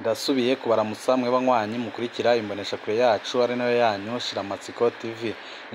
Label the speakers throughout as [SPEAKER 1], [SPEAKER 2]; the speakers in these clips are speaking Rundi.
[SPEAKER 1] Ndasubiye kubaramutsa mwe banywanyi mukurikira imboneshakure yacu ari nayo yanyu Shiramatsiko TV.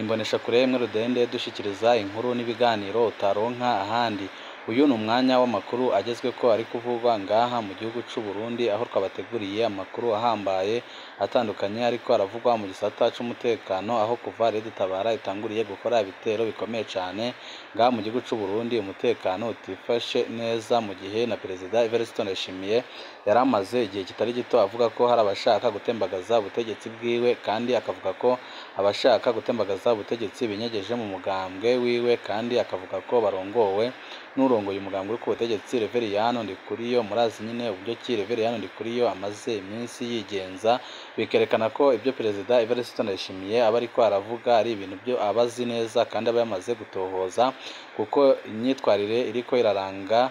[SPEAKER 1] Imboneshakure imwe rudende dushikiriza inkuru n'ibiganiro utaronka ahandi. Uyu ni umwanya w'amakuru agezweko ari kuvugwa ngaha mu gihugu c'u Burundi, aho twabateguriye amakuru ahambaye atandukanye ariko aravugwa mu gisata c'umutekano, aho kuva Red Tabara itanguriye gukora ibitero bikomeye cane ngaha mu gihugu c'u Burundi. Umutekano utifashe neza mu gihe na Perezida Evariste Ndayishimiye yaramaze igihe kitari gito avuga ko hari abashaka gutembagaza ubutegetsi bwiwe, kandi akavuga ko abashaka gutembagaza ubutegetsi binyegeje mu mugambwe wiwe, kandi akavuga ko barongowe n'urongoye umugambwe uri ku butegetsi Reveriyano Ndikuriyo. Murazi nyine uburyo ki Reveriyano Ndikuriyo amaze iminsi yigenza, bikerekana ko ibyo Perezida Evariste Ndayishimiye aba ariko aravuga ari ibintu byo abazi neza kandi aba yamaze gutohoza, kuko imyitwarire iriko iraranga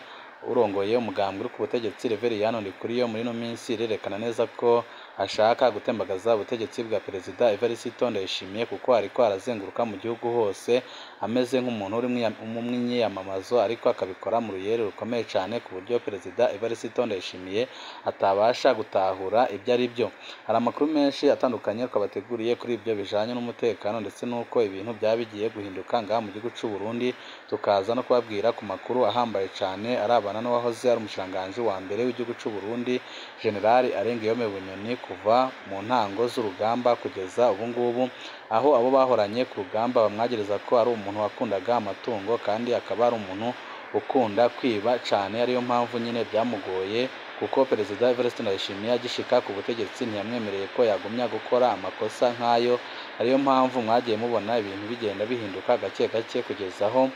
[SPEAKER 1] urongoye umugambwe uri ku butegetsi Reveriyano Ndikuriyo muri no minsi irerekana neza ko ashaka gutembagaza ubutegetsi bwa Perezida Evariste Ndayishimiye, kuko ariko arazenguruka mu gihugu hose ameze nk'umuntu uri mu myiyamamazo, ariko akabikora mu ruyere rukomeye cyane ku buryo Perezida Evariste Ndayishimiye atabasha gutahura ibyo ari byo. Hari amakuru menshi atandukanye twabateguriye kuri ibyo bijanye n'umutekano ndetse n'uko ibintu byaba bigiye guhinduka ngaha mu gihugu c'u Burundi, tukaza no kubabwira ku makuru ahambaye cyane arabana n'uwahoze ari umushikiranganji wa mbere w'igihugu c'u Burundi General Arengiyome Bunyoni kuva mu ntango z'urugamba kugeza ubu ngubu, aho abo bahoranye ku rugamba bamwagereza ko ari umuntu wakundaga amatungo, kandi akaba ari umuntu ukunda kwiba cyane. Ariyo mpamvu nyine byamugoye, kuko Perezida Evariste Ndayishimiye agishika ku butegetsi ntiyamwemereye ko yagumya gukora amakosa nk'ayo. Ariyo mpamvu mwagiye mubona ibintu bigenda bihinduka gake gake kugeza aho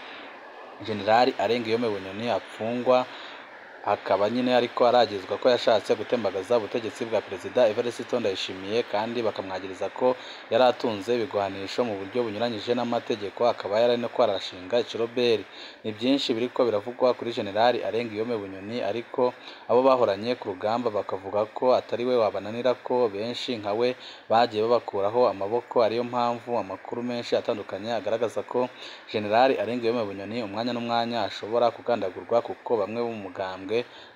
[SPEAKER 1] General Arengiyome Bunyoni apfungwa, akaba nyine ariko aragizwa ko yashatse gutembagaza ubutegetsi bwa Perezida Evariste Ndayishimiye, kandi bakamwagiriza ko yari atunze ibigwanisho mu buryo bunyuranyije n'amategeko, akaba yari no kwarashinga ikiroberi. Ni byinshi biriko biravugwa kuri General Arengiyome Bunyoni, ariko abo bahoranye ku rugamba bakavuga ko atari we wabananira, ko benshi nka we bagiye babakuraho amaboko. Ariyo mpamvu amakuru menshi atandukanye agaragaza ko General Arengiyome Bunyoni umwanya n'umwanya ashobora kugandagurwa, kuko bamwe bo mu mugambwe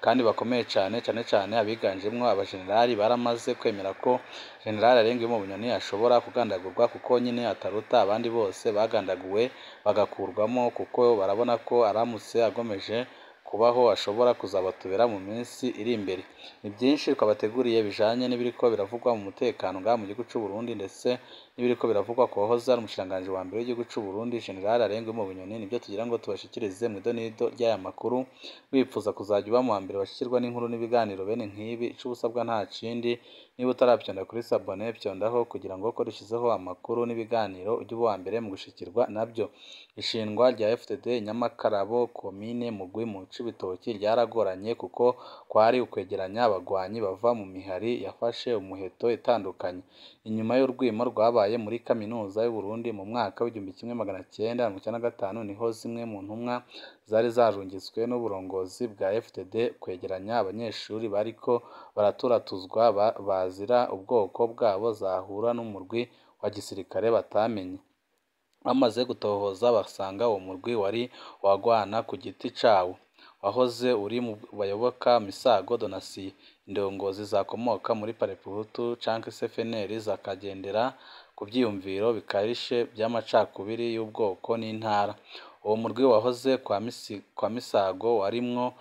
[SPEAKER 1] kandi bakomeye cyane cyane abiganjemwo abajenerali baramaze kwemera ko General Arengiyome Bunyoni ashobora kugandagurwa, kuko nyine ataruta abandi bose bagandaguwe bagakurwamo, kuko barabona ko aramutse agomeje kubaho ashobora kuzabatubera mu minsi iri imbere. Ni byinshi twabateguriye bijanye n'ibiriko biravugwa mu mutekano ngaha mu gihugu c'u Burundi, ndetse n'ibiriko biravugwa ku wahoze ari umushikiranganji wa mbere w'igihugu c'u Burundi General Arengiyome Bunyoni. Nibyo tugira ngo tubashikirize mu idonido ry'aya makuru. Wipfuza kuzajya uba mu wa mbere bashikirwa n'inkuru n'ibiganiro bene nk'ibi, ico usabwa nta kindi, niba utaravyonda kuri sabone vyondaho, kugira ngo ko dushizeho amakuru n'ibiganiro ujye uba wa mbere mu gushikirwa nabyo. Ishingwa rya FDD Nyamakarabo komine Mugwi mu Cibitoki ryaragoranye, kuko kwari ukwegeranya abagwanyi bava mu mihari yafashe umuheto itandukanye. Inyuma y'urwimo rwabaye muri kaminuza y'u Burundi mu mwaka w'1995, niho zimwe mu ntumwa zari zarungitswe n'uburongozi bwa FDD kwegeranya abanyeshuri bariko baraturatuzwa bazira ubwoko bwabo, zahura n'umurwi wa gisirikare batamenye. Bamaze gutohoza basanga uwo murwi wari wagwana ku giti cawo, wahoze uri mu bayoboka Misago Donatien. Indongozi zakomoka muri Parepuhutu canke FNL zakagendera ku vyiyumviro bikarishe by'amacakubiri y'ubwoko n'intara. Uwo murwi wahoze kwa Misago warimwo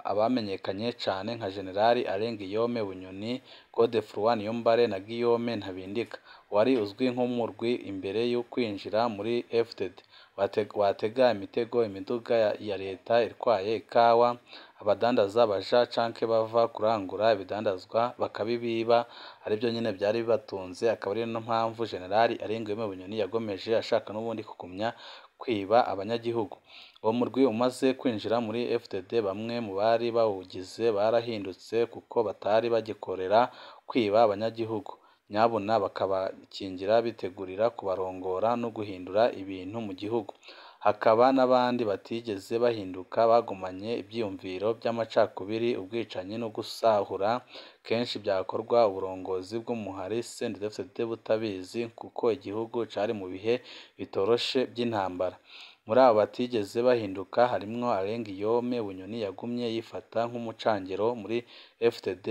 [SPEAKER 1] abamenyekanye cane nka General Arengiyome Bunyoni, Godefroid Niyombare na Guillaume Ntabindika. Wari uzwi nk'umurwi imbere yo kwinjira muri FDD watega imitego imiduga ya leta itwaye ikawa, abadandaza baja canke bava kurangura ibidandazwa bakabibiba, aribyo nyine byari bibatunze. Akaba ari no mpamvu General Arengiyome Bunyoni yagomeje ashaka n'ubundi kugumya kwiba abanyagihugu. Uwo murwi umaze kwinjira muri FDD, bamwe mu bari bawugize barahindutse, kuko batari bagikorera kwiba abanyagihugu, nyabuna bakabakingira bitegurira kubarongora no guhindura ibintu mu gihugu. Hakaba n'abandi batigeze bahinduka, bagumanye ibyiyumviro by'amacakubiri, ubwicanyi no gusahura. Kenshi byakorwa uburongozi bw'umuhari CNDD-FDD butabizi, kuko igihugu cari mu bihe bitoroshe by'intambara. Muri abo batigeze bahinduka harimwo Arengiyome Bunyoni yagumye yifata nk'umucangero muri FDD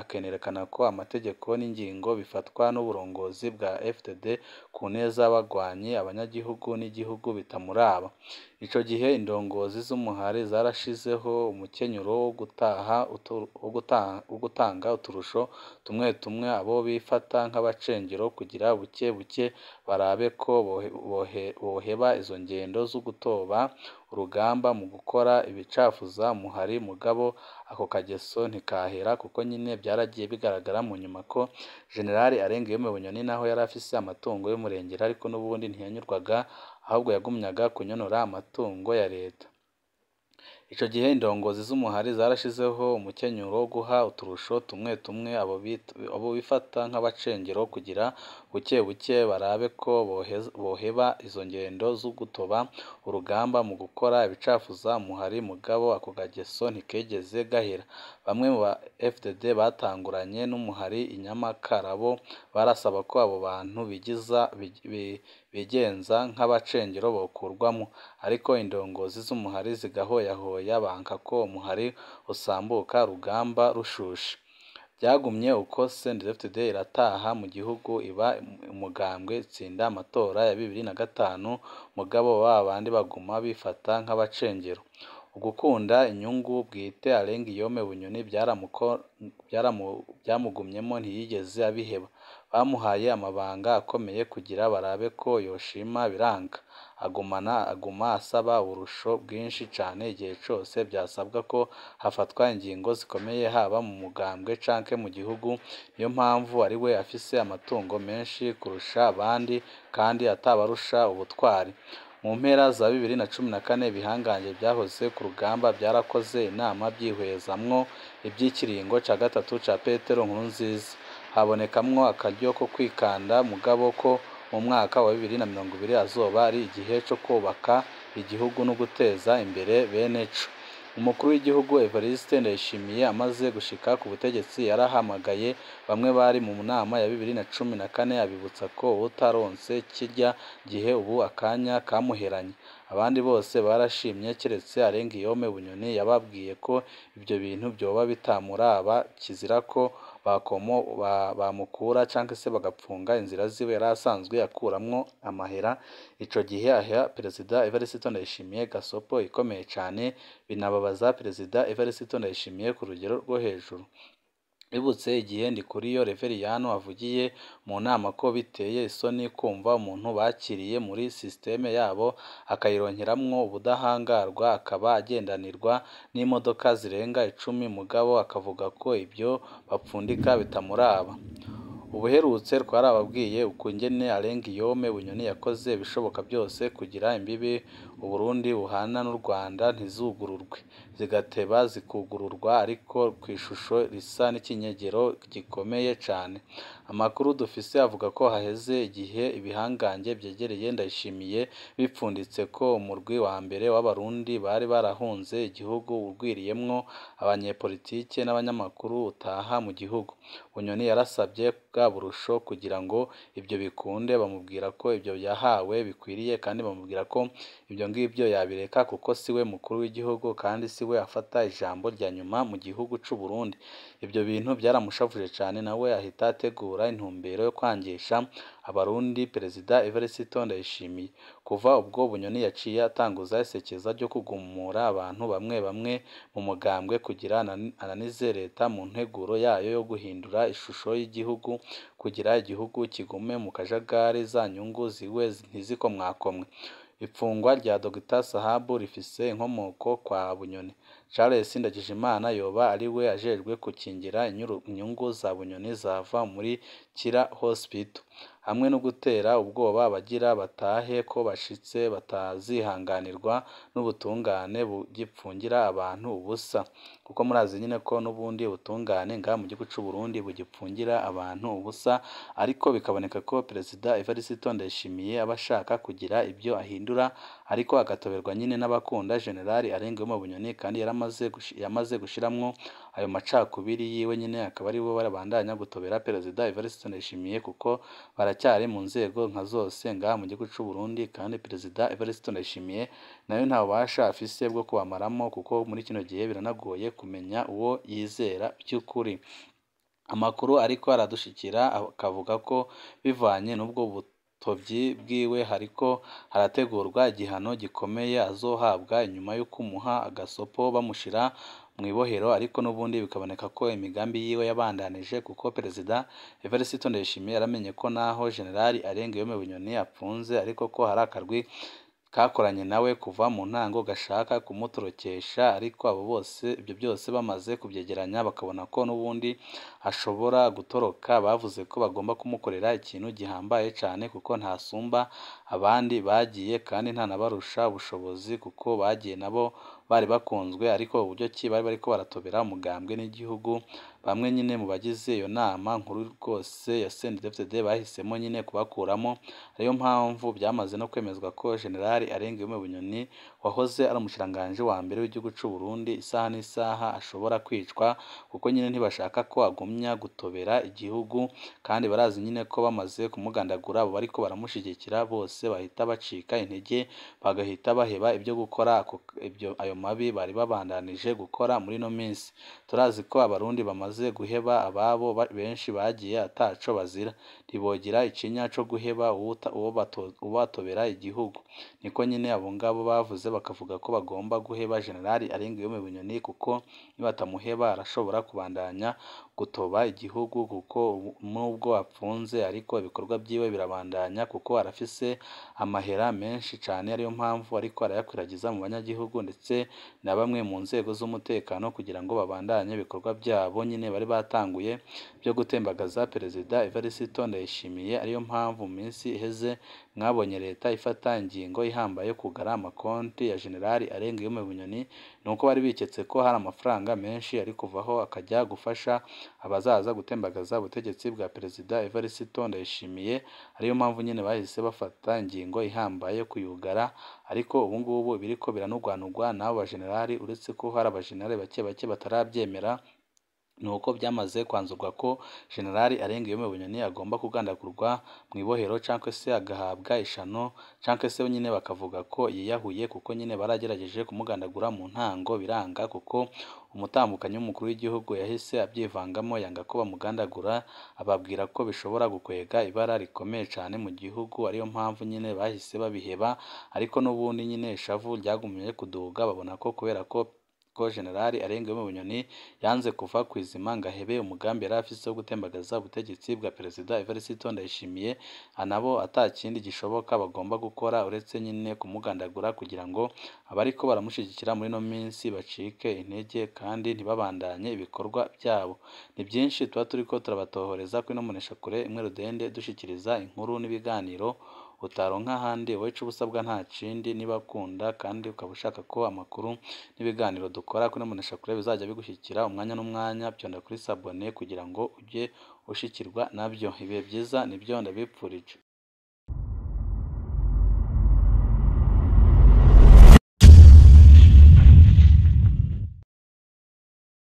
[SPEAKER 1] akenerekana ko amategeko n'ingingo bifatwa n'uburongozi bwa FDD ku neza y'abagwanyi abanyagihugu n'igihugu bitamuraba. Ico gihe indongozi z'umuhari zarashizeho umukenyuro wo gutanga uturusho tumwe tumwe abo bifata nk'abacengero kugira buke buke barabe ko boheba izo ngendo zo gutoba urugamba mu gukora ibicafuza umuhari mugabo ako kageso ntikahera kuko nyine byaragiye bigaragara mu nyuma ko General Arengiyome Bunyoni naho yari afise amatungo y'umurengera ariko n'ubundi ntiyanyurwaga ahubwo yagumyaga kunyonora amatungo ya leta. Ico gihe indongozi z'umuhari zarashizeho umukenyuro wo guha uturusho tumwe tumwe abo bifata nk'abacengero kugira buke buke barabe ko boheba izo ngendo zo gutoba urugamba mu gukora ibicafuza umuhari mugabo ako kageso ntikegeze gahera. Bamwe mu ba FDD batanguranye n'umuhari Inyamakarabo barasaba ko abo bantu bigenza nk'abacengero bokurwamo ariko indongozi z'umuhari zigahoyahoya banka ko umuhari usambuka rugamba rushushe. Byagumye uko CNDD-FDD irataha mu gihugu iba umugambwe itsinda amatora ya 2005 mugabo bandi baguma bifata nk'abacengero. Ugukunda inyungu bwite Arengiyome Bunyoni byamugumyemo ntiyigeze abiheba. Bamuhaye amabanga akomeye kugira barabe ko yoshima biranga. Aguma asaba urusho bwinshi cane igihe cose byasabwa ko hafatwa ingingo zikomeye haba mu mugambwe canke mu gihugu. Niyo mpamvu ari we afise amatungo menshi kurusha abandi kandi atabarusha ubutwari. Mu mpera za 2014 ibihangange byahoze ku rugamba byarakoze inama byihwezamwo iby'ikiringo ca gatatu ca Petero Nkurunziza. Habonekamwo akaryo ko kwikanda mugabo ko mu mwaka wa 2020 azoba ari igihe cyo kubaka igihugu no guteza imbere bene co. Umukuru w'igihugu Evariste Ndayishimiye amaze gushika ku butegetsi yarahamagaye bamwe bari mu nama ya 2014 abibutsa ko utaronse kirya gihe ubu akanya kamuheranye. Abandi bose barashimye keretse Arengiyome Bunyoni yababwiye ko ibyo bintu byoba bitamuraba kizira ko bamukura canke se bagapfunga inzira ziwe yari asanzwe akuramwo amahera. Ico gihe aha Perezida Evariste Ndayishimiye gasopo ikomeye cane binababaza Perezida Evariste Ndayishimiye ku rugero rwo hejuru. Bibutse igihe Ndikuriyo Reveriyano avugiye mu nama ko biteye isoni kumva umuntu bakiriye muri systeme yabo akayironkeramwo ubudahangarwa akaba agendanirwa n'imodoka zirenga 10 mugabo akavuga ko ibyo bapfundika bitamuraba. Ubuherutse twarababwiye ukungene Arengiyome Bunyoni yakoze bishoboka byose kugira imbibi Uburundi buhana n'u Rwanda ntizugururwe zigateba zikugururwa ariko kwishusho risa n'ikinyegero gikomeye cane. Amakuru dufise avuga ko haheze igihe ibihangange byegereye Ndayishimiye bipfunditse ko umurwi wa mbere w'abarundi bari barahunze igihugu urwiriyemwo abanyepolitike n'abanyamakuru utaha mu gihugu. Bunyoni yarasabye bwa burusho kugira ngo ibyo bikunde bamubwira ko ibyo yahawe bikwiriye kandi bamubwira ko ibyo ngibyo yabireka kuko siwe mukuru w'igihugu kandi siwe afata ijambo rya nyuma mu gihugu c'u Burundi. Ibyo bintu byaramushavuje cane nawe ahita ategura intumbero yo kwangisha abarundi Perezida Evariste Ndayishimiye. Kuva ubwo Bunyoni yaciye atanguza isekeza ryo kugumura abantu bamwe bamwe mu mugambwe kugira ananize leta mu nteguro yayo yo guhindura ishusho y'igihugu kugira igihugu kigume mu kajagari za nyungu ziwe ntizikomwakomwe. Ifungwa rya Dr Sahabu rifise inkomoko kwa Bunyoni. Charles Ndagijimana yoba ari we ajejwe kukingira inyungu za Bunyoni zava muri Kira Hospital hamwe no gutera ubwoba abagira batahe ko bashitse batazihanganirwa n'ubutungane bugipfungira abantu ubusa. Kuko murazi nyine ko n'ubundi ubutungane nga mu gihugu c'u Burundi bugipfungira abantu ubusa ariko bikaboneka ko Perezida Evariste Ndayishimiye abashaka kugira ibyo ahindura ariko agatoberwa nyine n'abakunda General Arengiyome Bunyoni kandi yamaze gushiramwo ayo macakubiri yiwe nyine akaba ari bo barabandanya gutobera Perezida Evariste Ndayishimiye kuko baracyari mu nzego nka zose ngaha mu gihugu c'u Burundi kandi Perezida Evariste Ndayishimiye nayo nta bubasha afise bwo kubamaramo kuko muri kino gihe biranagoye kumenya uwo yizera by'ukuri. Amakuru ariko aradushikira akavuga ko bivanye n'ubwo butovyi bwiwe hariko harategurwa igihano gikomeye azohabwa inyuma yo kumuha agasopo bamushira mu ibohero, ariko n'ubundi bikaboneka ko imigambi yiwe yabandanije kuko Perezida Evariste Ndayishimiye yaramenye ko naho Generali Arenguiyome Bunyoni apfunze ariko ko hari akarwi kakoranye nawe kuva mu ntango gashaka kumutorokesha, ariko abo bose ibyo byose bamaze kubyegeranya bakabona ko n'ubundi ashobora gutoroka, bavuze ko bagomba kumukorera ikintu gihambaye cyane kuko ntasumba abandi bagiye kandi ntanabarusha ubushobozi kuko bagiye nabo bari bakunzwe, ariko uburyo ki bari bariko baratobera umugambwe n'igihugu, bamwe nyine mu bagize iyo nama nkuru rwose ya CNDD-FDD bahisemo nyine kubakuramo, ariyo mpamvu byamaze no kwemezwa ko Generali Arenguiyome Bunyoni wahoze ari umushikiranganji wa mbere w'igihugu c'u Burundi isaha n'isaha ashobora kwicwa kuko nyine ntibashaka ko agumya gutobera igihugu, kandi barazi nyine ko bamaze kumugandagura abo bariko baramushigikira bose bahita bacika intege bagahita baheba ibyo gukora ayo mabi bari babandanije gukora muri no minsi. Turazi ko abarundi bamaze guheba ababo benshi bagiye ataco bazira, ntibogira ikinya co guheba ubatobera igihugu, niko nyine abo ngabo bavuze bakavuga ko bagomba guheba Generali Arenguiyome Bunyoni kuko nibatamuheba arashobora kubandanya gutoba igihugu kuko nubwo apfunze ariko ibikorwa byiwe birabandanya kuko arafise amahera menshi cyane, ariyo mpamvu ariko arayakwiragiza mu banyagihugu ndetse na bamwe mu nzego z'umutekano kugira ngo babandanye ibikorwa byabo nyine bari batanguye byo gutembagaza Perezida Evariste Ndayishimiye, ariyo mpamvu mu minsi iheze mwabonye leta ifata ingingo ihambaye yo kugara amakonti ya Generali Arenguiyome Bunyoni, nuko bari biketse ko hari amafaranga menshi ari kuvaho akajya gufasha abazaza gutembagaza ubutegetsi bwa Perezida Evariste Ndayishimiye, ariyo mpamvu nyine bahise bafata ingingo ihambaye yo kuyugara, ariko ubu ngubu biriko biranugwanugwa n'abo bajenerali, uretse ko hari abajenerali bake bake batarabyemera, nuko byamaze kwanzurwa ko Generali Arenguiyome Bunyoni agomba kugandagurwa mu ibohero cyangwa se agahabwa ishano cyangwa se nyine bakavuga ko yiyahuye kuko nyine baragerageje kumugandagura mu ntango biranga kuko umutambukanyi w'umukuru w'igihugu yahise abyivangamo yanga ko bamugandagura, ababwira ko bishobora gukwega ibara rikomeye cyane mu gihugu, ariyo mpamvu nyine bahise babiheba, ariko n'ubundi nyine ishavu ryagumye kuduga babona ko kubera ko Generali Arenguiyome Bunyoni yanze kuva ku izima ngo ahebe umugambi yari afise wo gutembagaza ubutegetsi bwa Perezida Evariste Ndayishimiye, nabo atakindi gishoboka bagomba gukora uretse nyine kumugandagura kugira ngo abariko baramushigikira muri no minsi bacike intege kandi ntibabandanye ibikorwa byabo. Ni byinshi tuba turiko turabatohoreza kuri no Mboneshakure imwe rudende dushikiriza inkuru n'ibiganiro utaronka ahandi, wowe ico ubusabwa nta kindi, niba ukunda kandi ukaba ushaka ko amakuru n'ibiganiro dukora kuri Mboneshakure bizajya bigushyikira umwanya n'umwanya, byonda kuri sabone kugira ngo ujye ushikirwa nabyo. Ibihe byiza nibyo ndabipfurije.